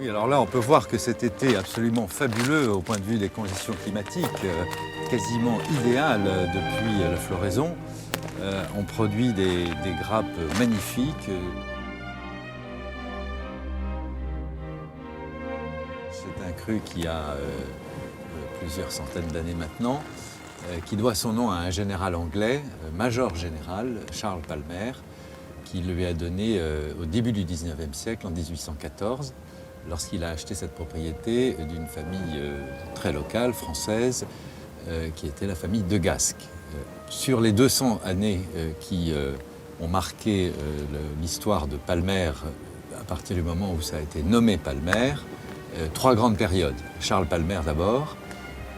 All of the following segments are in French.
Oui, alors là, on peut voir que cet été absolument fabuleux au point de vue des conditions climatiques, quasiment idéal depuis la floraison. On produit des grappes magnifiques. C'est un cru qui a plusieurs centaines d'années maintenant, qui doit son nom à un général anglais, major général, Charles Palmer, qui lui a donné au début du 19e siècle, en 1814, lorsqu'il a acheté cette propriété d'une famille très locale, française, qui était la famille de Gasque. Sur les 200 années qui ont marqué l'histoire de Palmer, à partir du moment où ça a été nommé Palmer, trois grandes périodes. Charles Palmer d'abord,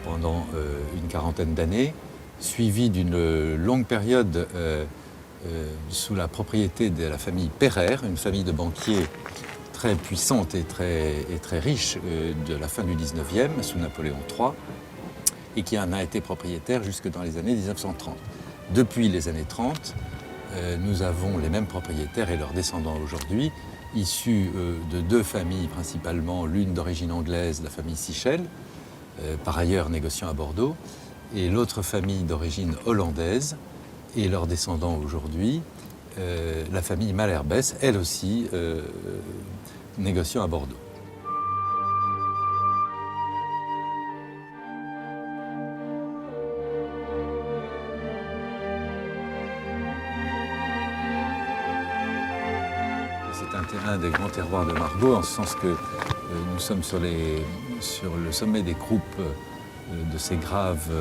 pendant une quarantaine d'années, suivi d'une longue période sous la propriété de la famille Pereire, une famille de banquiers très puissante et très riche de la fin du 19e, sous Napoléon III, et qui en a été propriétaire jusque dans les années 1930. Depuis les années 30, nous avons les mêmes propriétaires et leurs descendants aujourd'hui, issus de deux familles principalement, l'une d'origine anglaise, la famille Sichel, par ailleurs négociant à Bordeaux, et l'autre famille d'origine hollandaise, et leurs descendants aujourd'hui, la famille Malherbès, elle aussi négociant à Bordeaux. C'est un terrain des grands terroirs de Margaux, en ce sens que nous sommes sur le sommet des croupes de ces graves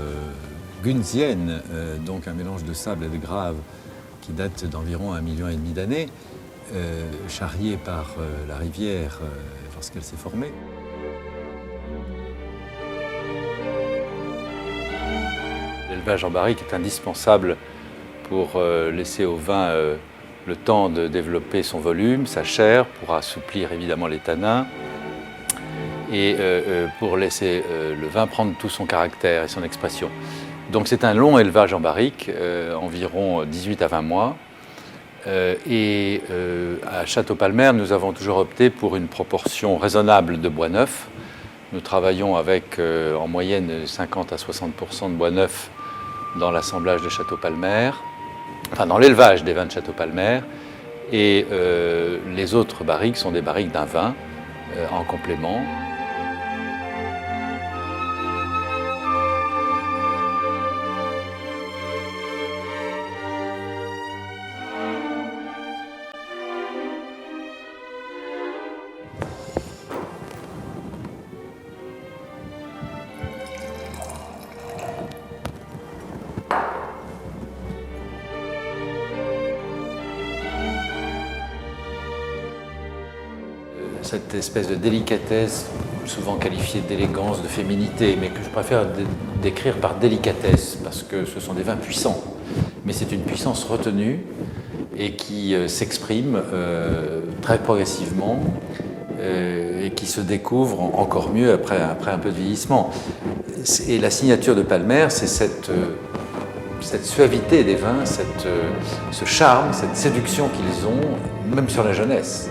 gunziennes, donc un mélange de sable et de graves qui date d'environ 1,5 million d'années, charriées par la rivière lorsqu'elle s'est formée. L'élevage en barrique est indispensable pour laisser au vin le temps de développer son volume, sa chair, pour assouplir évidemment les tanins et pour laisser le vin prendre tout son caractère et son expression. Donc c'est un long élevage en barrique, environ 18 à 20 mois. Et à Château-Palmer, nous avons toujours opté pour une proportion raisonnable de bois neuf. Nous travaillons avec en moyenne 50 à 60% de bois neuf dans l'assemblage de Château-Palmer, enfin dans l'élevage des vins de Château-Palmer. Et les autres barriques sont des barriques d'un vin en complément. Cette espèce de délicatesse, souvent qualifiée d'élégance, de féminité, mais que je préfère décrire par délicatesse, parce que ce sont des vins puissants. Mais c'est une puissance retenue et qui s'exprime très progressivement et qui se découvre encore mieux après un peu de vieillissement. Et la signature de Palmer, c'est cette suavité des vins, ce charme, cette séduction qu'ils ont, même sur la jeunesse.